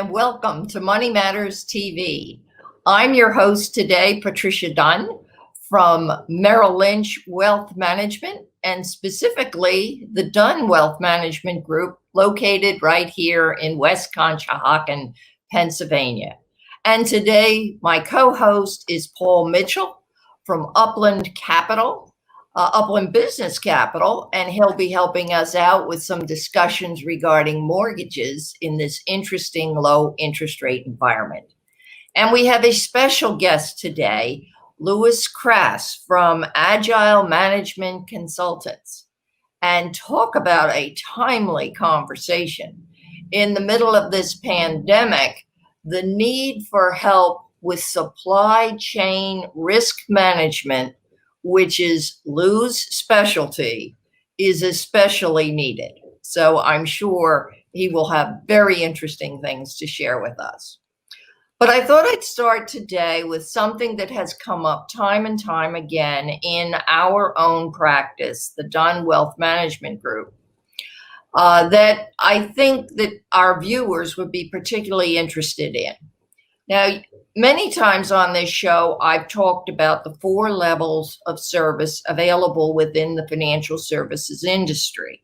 and welcome to Money Matters TV. I'm your host today, Patricia Dunn from Merrill Lynch Wealth Management, and specifically the Dunn Wealth Management Group located right here in West Conshohocken, Pennsylvania. And today my co-host is Paul Mitchel from Upland Business Capital, and he'll be helping us out with some discussions regarding mortgages in this interesting low interest rate environment. And we have a special guest today, Krass from Agile Management Consultants, and talk about a timely conversation. In the middle of this pandemic, the need for help with supply chain risk management, which is Lou's specialty, is especially needed. So I'm sure he will have very interesting things to share with us. But I thought I'd start today with something that has come up time and time again in our own practice, the Dunn Wealth Management Group, that I think that our viewers would be particularly interested in. Now, many times on this show, I've talked about the 4 levels of service available within the financial services industry,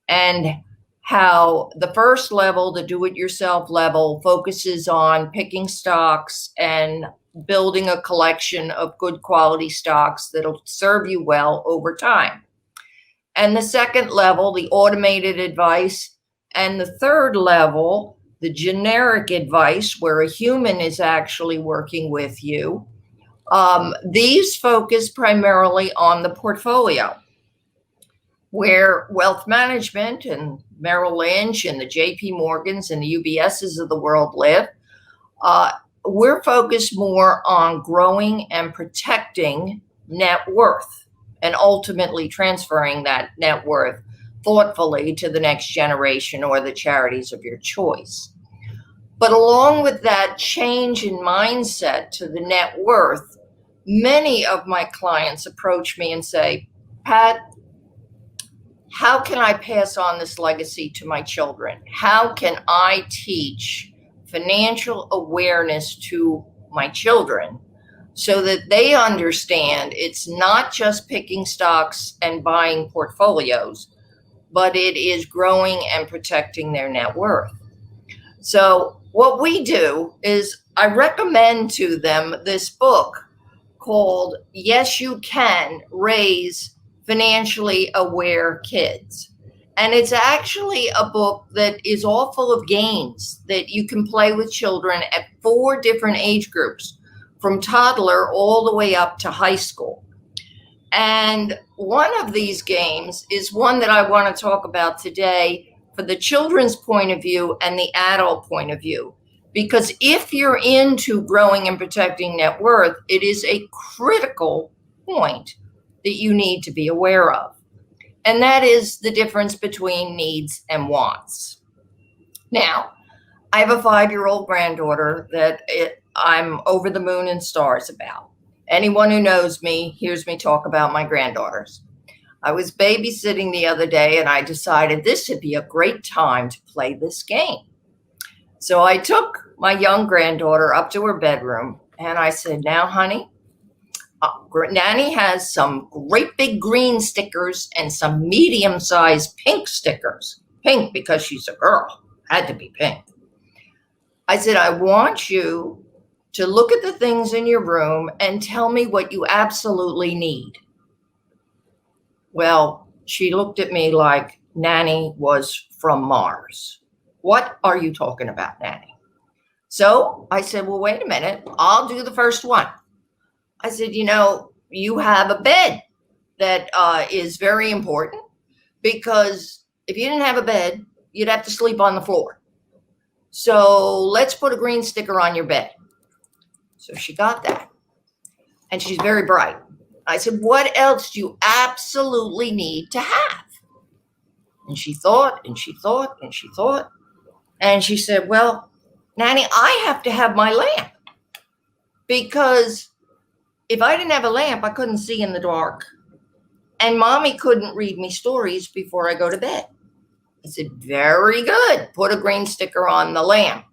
and how the first level, the do-it-yourself level, focuses on picking stocks and building a collection of good quality stocks that'll serve you well over time. And the second level, the automated advice, and the third level, the generic advice, where a human is actually working with you. These focus primarily on the portfolio, where wealth management and Merrill Lynch and the JP Morgans and the UBSs of the world live. We're focused more on growing and protecting net worth and ultimately transferring that net worth thoughtfully to the next generation or the charities of your choice. But along with that change in mindset to the net worth, many of my clients approach me and say, Pat, how can I pass on this legacy to my children? How can I teach financial awareness to my children so that they understand it's not just picking stocks and buying portfolios, but it is growing and protecting their net worth? So what we do is I recommend to them this book called Yes, You Can Raise Financially Aware Kids. And it's actually a book that is all full of games that you can play with children at 4 different age groups, from toddler all the way up to high school. And one of these games is one that I want to talk about today for the children's point of view and the adult point of view. Because if you're into growing and protecting net worth, it is a critical point that you need to be aware of. And that is the difference between needs and wants. Now, I have a 5-year-old granddaughter that I'm over the moon and stars about. Anyone who knows me hears me talk about my granddaughters. I was babysitting the other day and I decided this would be a great time to play this game. So I took my young granddaughter up to her bedroom and I said, now, honey, Nanny has some great big green stickers and some medium-sized pink stickers. Pink because she's a girl, had to be pink. I said, I want you to look at the things in your room and tell me what you absolutely need. Well, she looked at me like Nanny was from Mars. What are you talking about, Nanny? So I said, well, wait a minute. I'll do the first one. I said, you have a bed that is very important, because if you didn't have a bed, you'd have to sleep on the floor. So let's put a green sticker on your bed. So she got that. And she's very bright. I said, what else do you absolutely need to have? And she thought, and she thought, and she thought. And she said, well, Nanny, I have to have my lamp, because if I didn't have a lamp, I couldn't see in the dark. And Mommy couldn't read me stories before I go to bed. I said, very good. Put a green sticker on the lamp.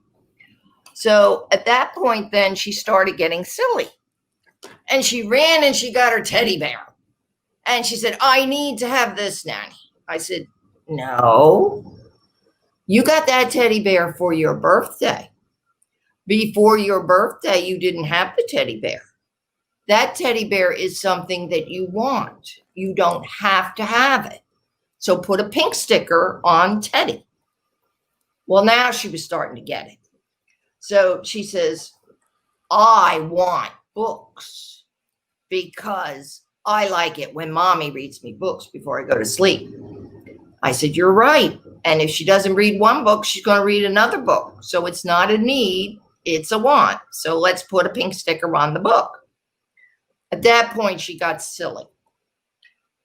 So at that point, then she started getting silly. And she ran and she got her teddy bear. And she said, I need to have this, Nanny. I said, no, you got that teddy bear for your birthday. Before your birthday, you didn't have the teddy bear. That teddy bear is something that you want. You don't have to have it. So put a pink sticker on Teddy. Well, now she was starting to get it. So she says, I want books because I like it when Mommy reads me books before I go to sleep. I said, you're right. And if she doesn't read one book, she's going to read another book. So it's not a need, it's a want. So let's put a pink sticker on the book. At that point, she got silly,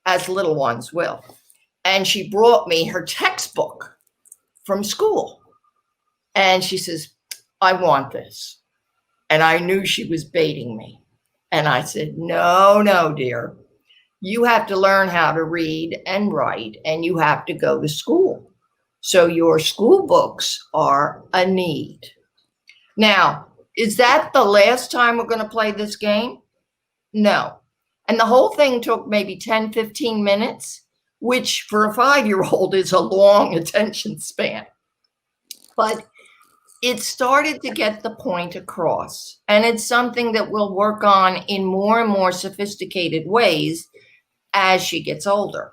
as little ones will. And she brought me her textbook from school. And she says, I want this. And I knew she was baiting me. And I said, no, dear. You have to learn how to read and write, and you have to go to school. So your school books are a need. Now, is that the last time we're going to play this game? No. And the whole thing took maybe 10, 15 minutes, which for a 5-year-old is a long attention span. But it started to get the point across. And it's something that we'll work on in more and more sophisticated ways as she gets older.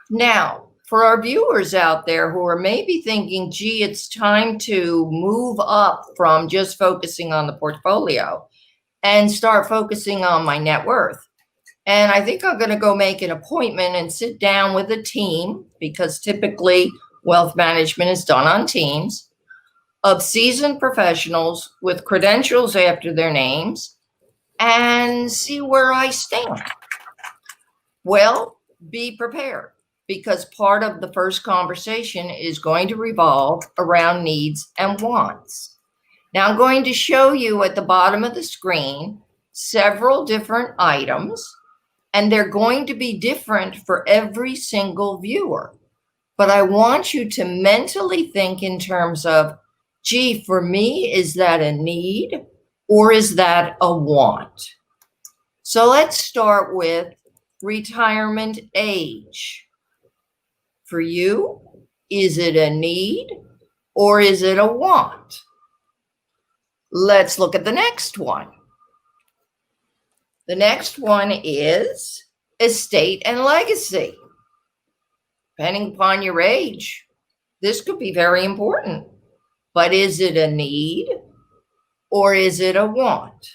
Now, for our viewers out there who are maybe thinking, gee, it's time to move up from just focusing on the portfolio and start focusing on my net worth. And I think I'm going to go make an appointment and sit down with a team, because typically wealth management is done on teams, of seasoned professionals with credentials after their names and see where I stand. Well, be prepared, because part of the first conversation is going to revolve around needs and wants. Now, I'm going to show you at the bottom of the screen several different items, and they're going to be different for every single viewer. But I want you to mentally think in terms of, gee, for me, is that a need or is that a want? So let's start with retirement age. For you, is it a need or is it a want? Let's look at the next one. The next one is estate and legacy. Depending upon your age, this could be very important. But is it a need or is it a want?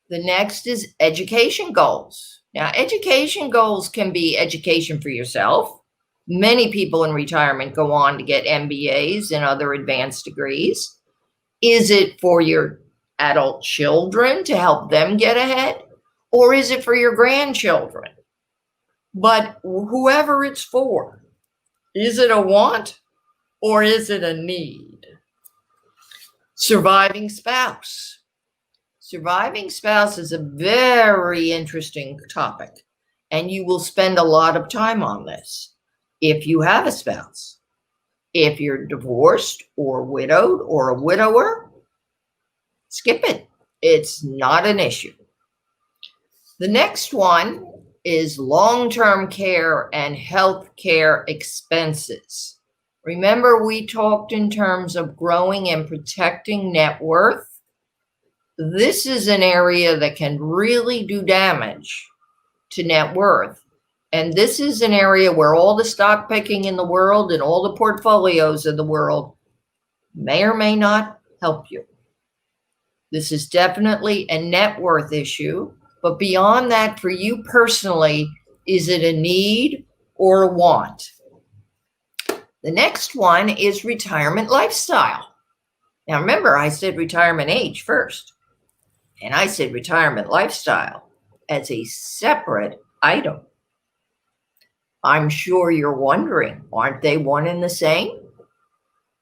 The next is education goals. Now, education goals can be education for yourself. Many people in retirement go on to get MBAs and other advanced degrees. Is it for your adult children to help them get ahead? Or is it for your grandchildren? But whoever it's for, is it a want or is it a need? Surviving spouse. Surviving spouse is a very interesting topic, and you will spend a lot of time on this if you have a spouse. If you're divorced or widowed or a widower, skip it. It's not an issue. The next one is long-term care and health care expenses. Remember, we talked in terms of growing and protecting net worth. This is an area that can really do damage to net worth. And this is an area where all the stock picking in the world and all the portfolios of the world may or may not help you. This is definitely a net worth issue. But beyond that, for you personally, is it a need or a want? The next one is retirement lifestyle. Now, remember, I said retirement age first, and I said retirement lifestyle as a separate item. I'm sure you're wondering, aren't they one and the same?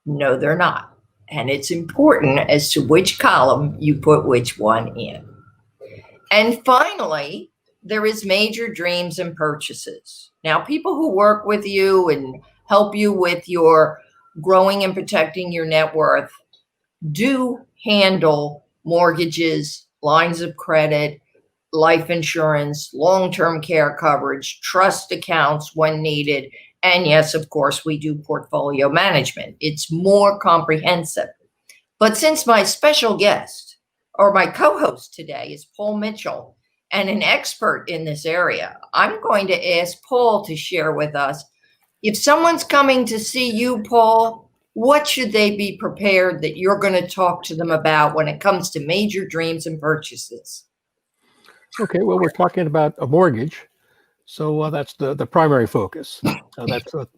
No, they're not. And it's important as to which column you put which one in. And finally, there is major dreams and purchases. Now, people who work with you and help you with your growing and protecting your net worth do handle mortgages, lines of credit, life insurance, long-term care coverage, trust accounts when needed. And yes, of course, we do portfolio management. It's more comprehensive. But since my special guest or my co-host today is Paul Mitchel and an expert in this area, I'm going to ask Paul to share with us, if someone's coming to see you, Paul, what should they be prepared that you're going to talk to them about when it comes to major dreams and purchases? Okay, well, we're talking about a mortgage, so that's the primary focus. That's what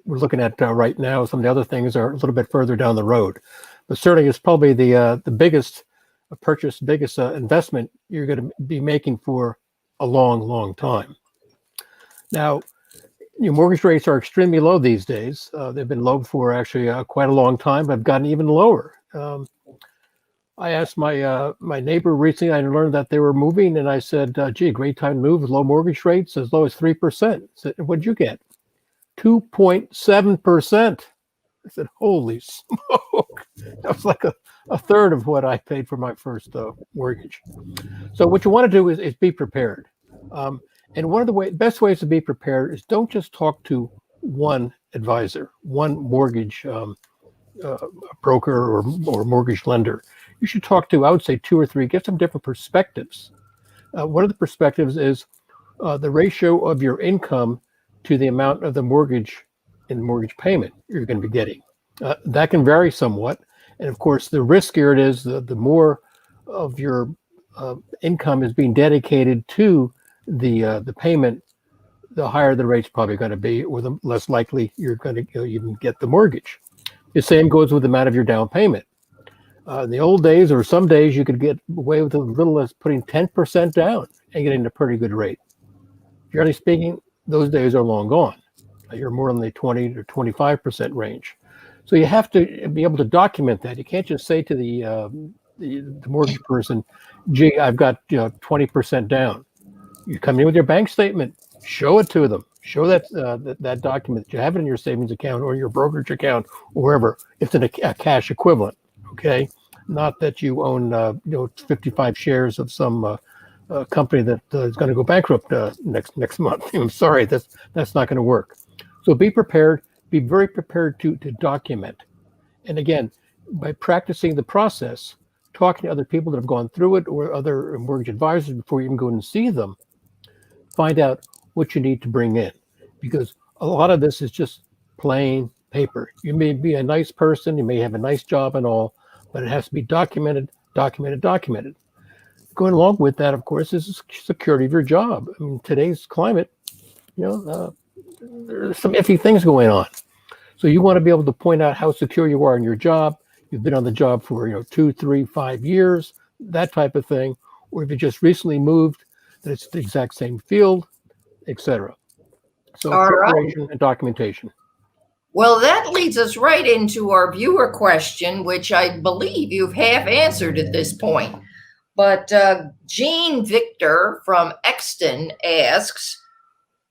we're looking at right now. Some of the other things are a little bit further down the road, but certainly it's probably the biggest purchase, biggest investment you're going to be making for a long, long time. Now, mortgage rates are extremely low these days. They've been low for actually quite a long time, but have gotten even lower. I asked my neighbor recently, I learned that they were moving, and I said, gee, great time to move with low mortgage rates, as low as 3%. I said, what'd you get? 2.7%. I said, holy smoke. That was like a third of what I paid for my first mortgage. So what you want to do is be prepared. And one of the best ways to be prepared is don't just talk to one advisor, one mortgage broker or mortgage lender. You should talk to, I would say, 2 or 3, get some different perspectives. One of the perspectives is the ratio of your income to the amount of the mortgage and mortgage payment you're going to be getting. That can vary somewhat. And of course, the riskier it is, the more of your income is being dedicated to the payment, the higher the rate's probably going to be, or the less likely you're going to even get the mortgage. The same goes with the amount of your down payment. In the old days, or some days, you could get away with as little as putting 10% down and getting a pretty good rate. Generally speaking, those days are long gone. You're more in the 20 or 25% range. So you have to be able to document that. You can't just say to the mortgage person, gee, I've got 20% down. You come in with your bank statement, show it to them. Show that document that you have it in your savings account or your brokerage account or wherever. It's a cash equivalent, okay? Not that you own 55 shares of some company that is going to go bankrupt next month. I'm sorry, that's not going to work. So be prepared. Be very prepared to document. And again, by practicing the process, talking to other people that have gone through it or other mortgage advisors before you even go and see them, find out what you need to bring in, because a lot of this is just plain paper. You may be a nice person, you may have a nice job and all, but it has to be documented. Going along with that, of course, is the security of your job. I mean, today's climate, there's some iffy things going on. So you want to be able to point out how secure you are in your job. You've been on the job for 2, 3, 5 years, that type of thing. Or if you just recently moved, that it's the exact same field, etc. So all preparation right. And documentation. Well, that leads us right into our viewer question, which I believe you've half answered at this point. But Jean Victor from Exton asks,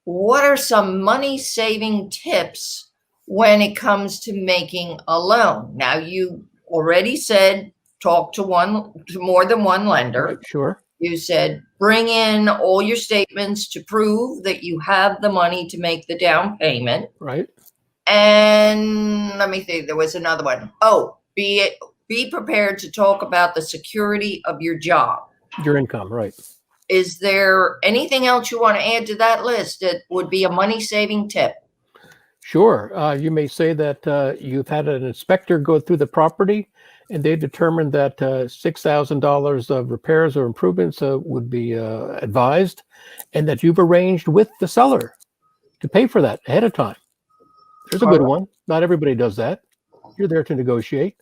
what are some money-saving tips when it comes to making a loan? Now, you already said talk to more than one lender. Right, sure. You said bring in all your statements to prove that you have the money to make the down payment. Right. And let me think, there was another one. Oh, be prepared to talk about the security of your job. Your income, right. Is there anything else you want to add to that list that would be a money-saving tip? Sure. You may say that you've had an inspector go through the property and they determined that $6,000 of repairs or improvements would be advised, and that you've arranged with the seller to pay for that ahead of time. There's a good one. Not everybody does that. You're there to negotiate.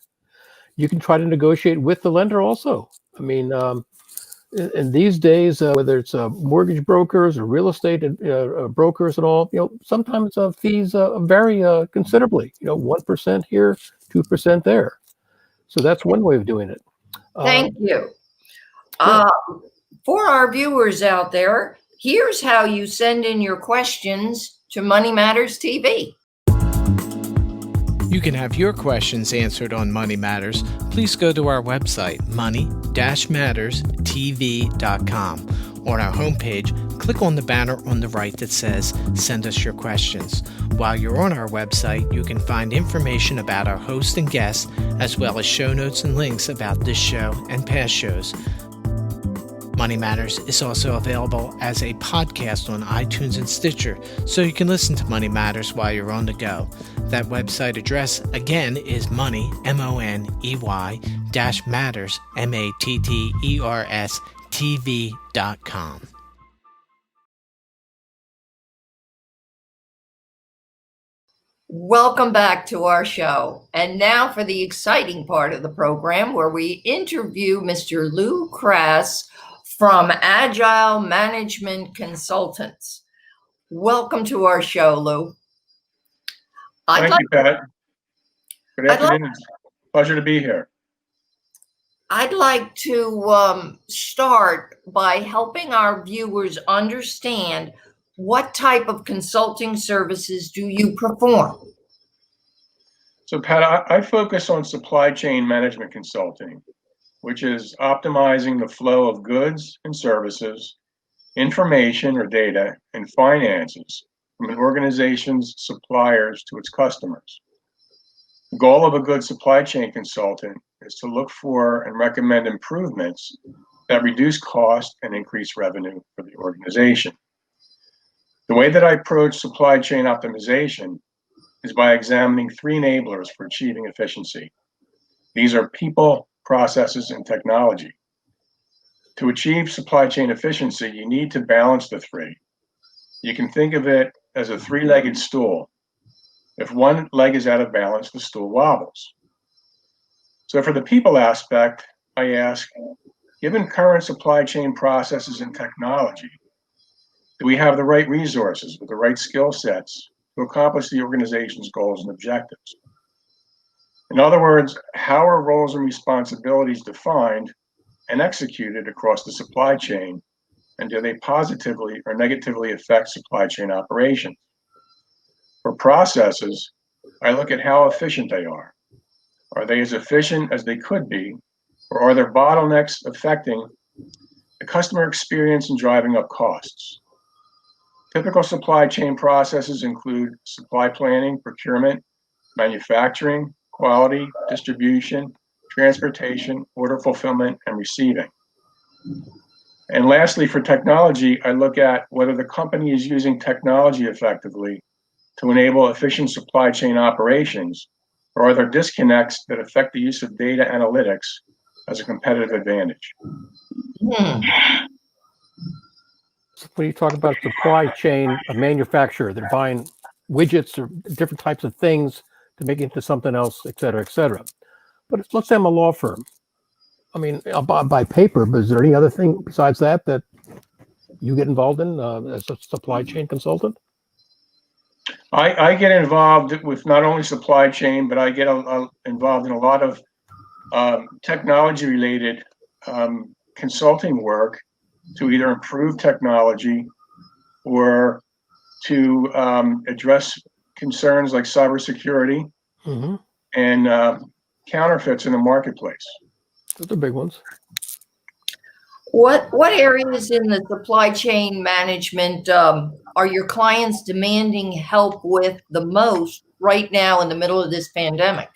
You can try to negotiate with the lender also. I mean, in these days, whether it's mortgage brokers or real estate brokers and all, sometimes fees vary considerably. 1% here, 2% there. So that's one way of doing it. Thank you. For our viewers out there, here's how you send in your questions to Money Matters TV. You can have your questions answered on Money Matters. Please go to our website, money-matterstv.com. On our homepage, click on the banner on the right that says Send Us Your Questions. While you're on our website, you can find information about our host and guests, as well as show notes and links about this show and past shows. Money Matters is also available as a podcast on iTunes and Stitcher, so you can listen to Money Matters while you're on the go. That website address, again, is money, M-O-N-E-Y, -matters, M-A-T-T-E-R-S, TV.com. Welcome back to our show. And now for the exciting part of the program where we interview Mr. Lou Krass from Agile Management Consultants. Welcome to our show, Lou. Thank you, Pat. Good afternoon. Pleasure to be here. I'd like to start by helping our viewers understand what type of consulting services do you perform? So, Pat, I focus on supply chain management consulting, which is optimizing the flow of goods and services, information or data, and finances from an organization's suppliers to its customers. The goal of a good supply chain consultant is to look for and recommend improvements that reduce cost and increase revenue for the organization. The way that I approach supply chain optimization is by examining three enablers for achieving efficiency. These are people, processes, and technology. To achieve supply chain efficiency, you need to balance the three. You can think of it as a three-legged stool. If one leg is out of balance, the stool wobbles. So for the people aspect, I ask, given current supply chain processes and technology, do we have the right resources with the right skill sets to accomplish the organization's goals and objectives? In other words, how are roles and responsibilities defined and executed across the supply chain, and do they positively or negatively affect supply chain operations? For processes, I look at how efficient they are. Are they as efficient as they could be, or are there bottlenecks affecting the customer experience and driving up costs? Typical supply chain processes include supply planning, procurement, manufacturing, quality, distribution, transportation, order fulfillment, and receiving. And lastly, for technology, I look at whether the company is using technology effectively to enable efficient supply chain operations, or are there disconnects that affect the use of data analytics as a competitive advantage? When you talk about supply chain, a manufacturer, they're buying widgets or different types of things to make it into something else, et cetera, et cetera. But let's say I'm a law firm. I mean, I'll buy paper, but is there any other thing besides that you get involved in as a supply chain consultant? I get involved with not only supply chain, but I get involved in a lot of technology-related consulting work to either improve technology or to address concerns like cybersecurity and counterfeits in the marketplace. Those are big ones. What areas in the supply chain management are your clients demanding help with the most right now in the middle of this pandemic?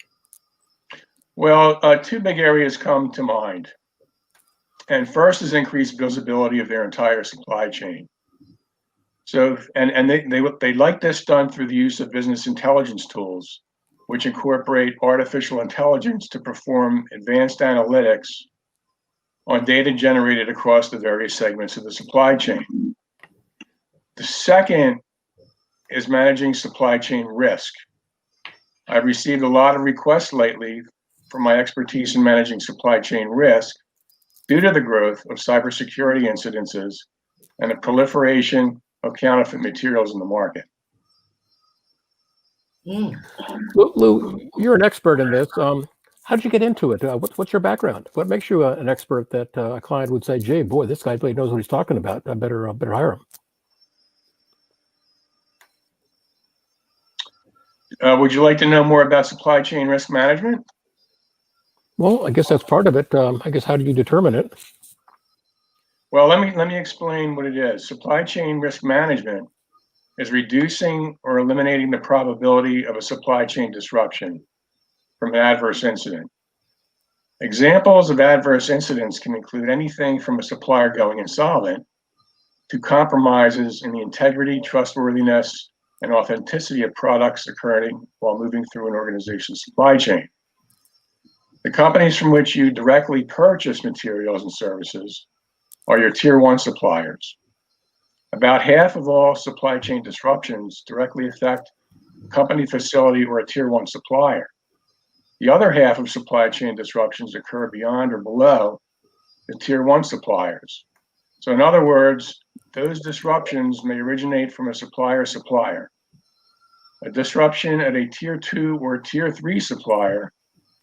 Well, two big areas come to mind. And first is increased visibility of their entire supply chain. So, and they like this done through the use of business intelligence tools, which incorporate artificial intelligence to perform advanced analytics on data generated across the various segments of the supply chain. The second is managing supply chain risk. I've received a lot of requests lately for my expertise in managing supply chain risk due to the growth of cybersecurity incidences and the proliferation of counterfeit materials in the market. Lou, you're an expert in this. How did you get into it? What's your background? What makes you an expert that a client would say, "Gee, boy, this guy really knows what he's talking about. I better hire him"? Would you like to know more about supply chain risk management? Well, I guess that's part of it. I guess how do you determine it? Well, let me explain what it is. Supply chain risk management is reducing or eliminating the probability of a supply chain disruption from an adverse incident. Examples of adverse incidents can include anything from a supplier going insolvent to compromises in the integrity, trustworthiness, and authenticity of products occurring while moving through an organization's supply chain. The companies from which you directly purchase materials and services are your tier one suppliers. About half of all supply chain disruptions directly affect a company, facility, or a tier one supplier. The other half of supply chain disruptions occur beyond or below the tier one suppliers. So in other words, those disruptions may originate from a supplier. A disruption at a tier two or tier three supplier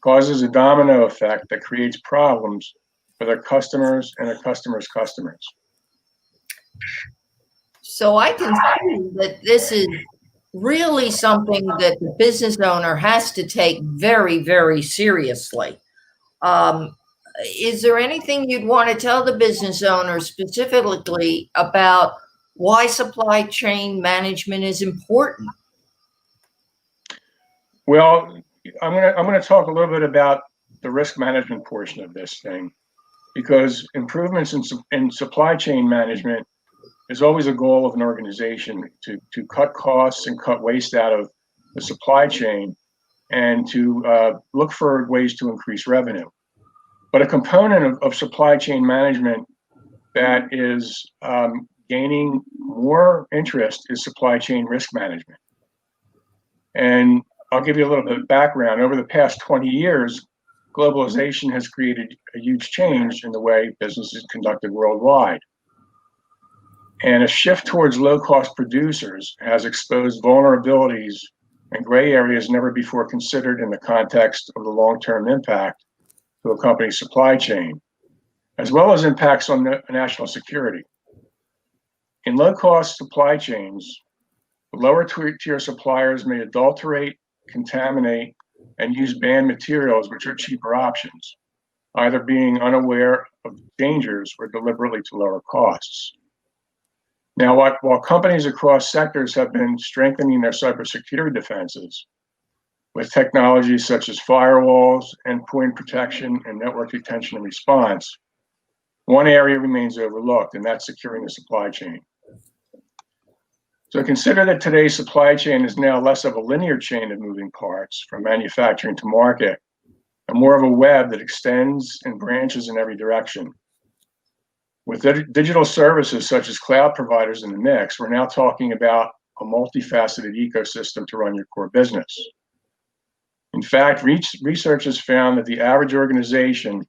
causes a domino effect that creates problems for their customers and their customers' customers. So I can see that this is really something that the business owner has to take very, very seriously. Is there anything you'd want to tell the business owner specifically about why supply chain management is important? Well, I'm gonna talk a little bit about the risk management portion of this thing, because improvements in supply chain management is always a goal of an organization to cut costs and cut waste out of the supply chain and to look for ways to increase revenue. But a component of supply chain management that is gaining more interest is supply chain risk management. And I'll give you a little bit of background. Over the past 20 years, globalization has created a huge change in the way business is conducted worldwide. And a shift towards low-cost producers has exposed vulnerabilities and gray areas never before considered in the context of the long-term impact to a company's supply chain, as well as impacts on national security. In low-cost supply chains, lower tier suppliers may adulterate, contaminate, and use banned materials, which are cheaper options, either being unaware of dangers or deliberately to lower costs. Now, while companies across sectors have been strengthening their cybersecurity defenses with technologies such as firewalls, endpoint protection, and network detection and response, one area remains overlooked, and that's securing the supply chain. So consider that today's supply chain is now less of a linear chain of moving parts from manufacturing to market, and more of a web that extends and branches in every direction. With digital services such as cloud providers in the mix, we're now talking about a multifaceted ecosystem to run your core business. In fact, research has found that the average organization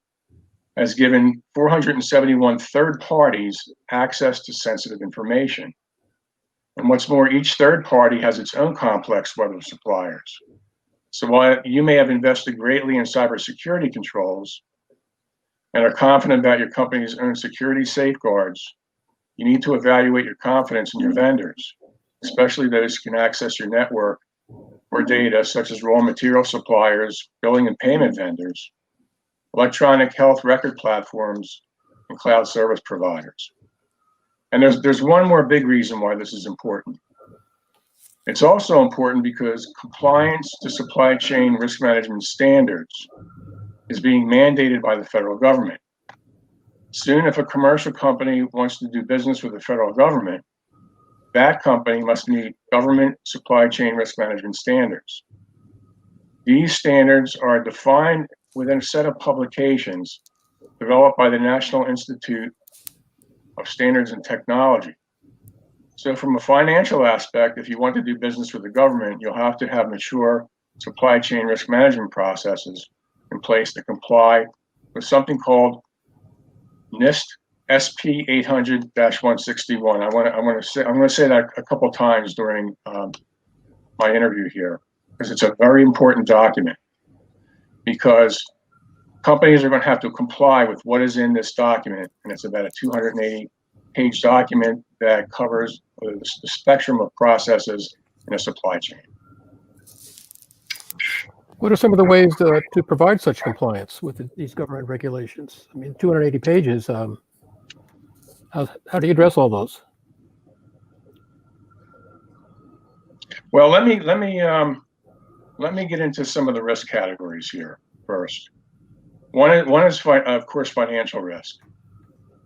has given 471 third parties access to sensitive information. And what's more, each third party has its own complex web of suppliers. So while you may have invested greatly in cybersecurity controls and are confident about your company's own security safeguards, you need to evaluate your confidence in your vendors, especially those who can access your network or data, such as raw material suppliers, billing and payment vendors, electronic health record platforms, and cloud service providers. And there's one more big reason why this is important. It's also important because compliance to supply chain risk management standards is being mandated by the federal government. Soon, if a commercial company wants to do business with the federal government, that company must meet government supply chain risk management standards. These standards are defined within a set of publications developed by the National Institute of Standards and Technology. So from a financial aspect, if you want to do business with the government, you'll have to have mature supply chain risk management processes in place to comply with something called NIST SP 800-161. I'm going to say that a couple times during my interview here, because it's a very important document, because companies are going to have to comply with what is in this document, and it's about a 280-page document that covers the spectrum of processes in a supply chain. What are some of the ways to provide such compliance with these government regulations? I mean, 280 pages. How do you address all those? Well, let me get into some of the risk categories here first. One is of course financial risk,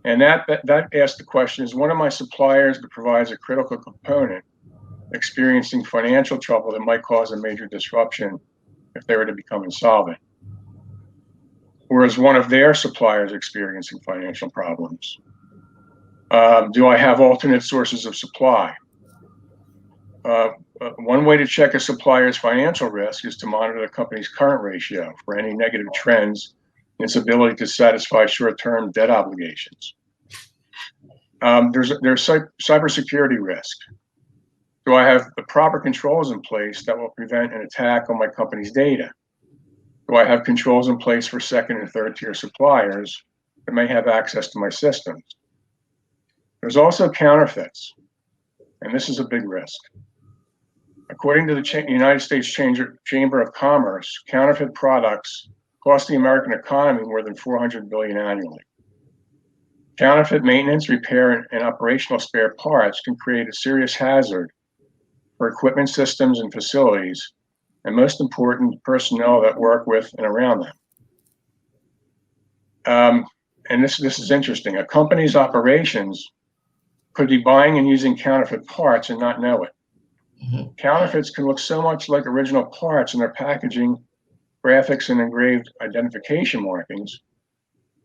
and that asks the question: is one of my suppliers that provides a critical component experiencing financial trouble that might cause a major disruption if they were to become insolvent? Or is one of their suppliers experiencing financial problems? Do I have alternate sources of supply? One way to check a supplier's financial risk is to monitor the company's current ratio for any negative trends in its ability to satisfy short-term debt obligations. There's cybersecurity risk. Do I have the proper controls in place that will prevent an attack on my company's data? Do I have controls in place for second and third tier suppliers that may have access to my systems? There's also counterfeits, and this is a big risk. According to the United States Chamber of Commerce, counterfeit products cost the American economy more than $400 billion annually. Counterfeit maintenance, repair, and operational spare parts can create a serious hazard for equipment systems and facilities, and most important, personnel that work with and around them. And this is interesting. A company's operations could be buying and using counterfeit parts and not know it. Mm-hmm. Counterfeits can look so much like original parts in their packaging, graphics, and engraved identification markings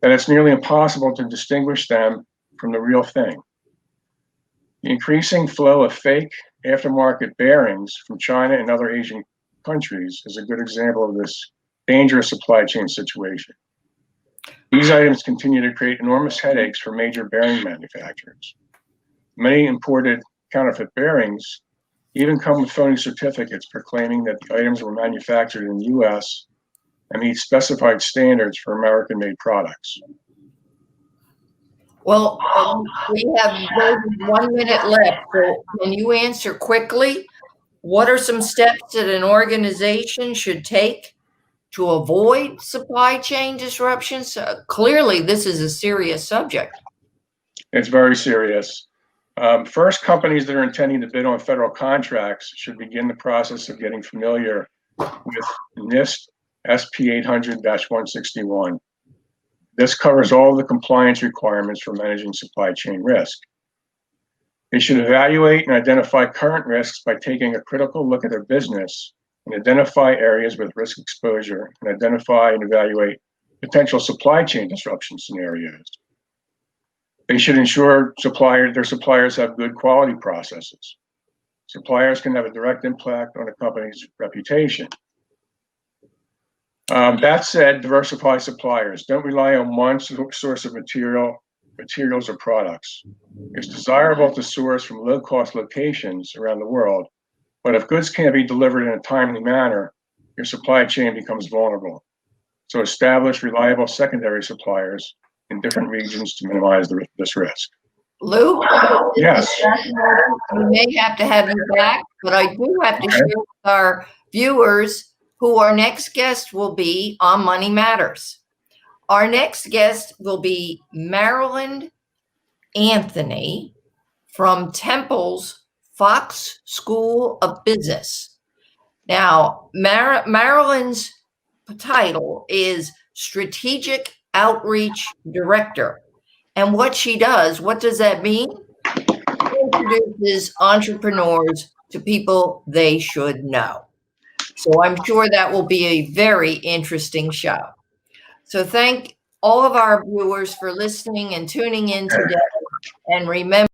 that it's nearly impossible to distinguish them from the real thing. The increasing flow of fake aftermarket bearings from China and other Asian countries is a good example of this dangerous supply chain situation. These items continue to create enormous headaches for major bearing manufacturers. Many imported counterfeit bearings even come with phony certificates proclaiming that the items were manufactured in the U.S. and meet specified standards for American-made products. Well, we have 1 minute left, so can you answer quickly? What are some steps that an organization should take to avoid supply chain disruptions? Clearly, this is a serious subject. It's very serious. First, companies that are intending to bid on federal contracts should begin the process of getting familiar with NIST SP 800-161. This covers all the compliance requirements for managing supply chain risk. They should evaluate and identify current risks by taking a critical look at their business and identify areas with risk exposure and identify and evaluate potential supply chain disruption scenarios. They should ensure their suppliers have good quality processes. Suppliers can have a direct impact on a company's reputation. That said, diversify suppliers. Don't rely on one source of materials or products. It's desirable to source from low-cost locations around the world, but if goods can't be delivered in a timely manner, your supply chain becomes vulnerable. So establish reliable secondary suppliers in different regions to minimize this risk. Lou? Yes. We may have to have you back, but I do have to share with our viewers who our next guest will be on Money Matters. Our next guest will be Marilyn Anthony from Temple's Fox School of Business. Now, Marilyn's title is Strategic Outreach Director. And what she does, what does that mean? She introduces entrepreneurs to people they should know. So I'm sure that will be a very interesting show. So thank all of our viewers for listening and tuning in today. And remember,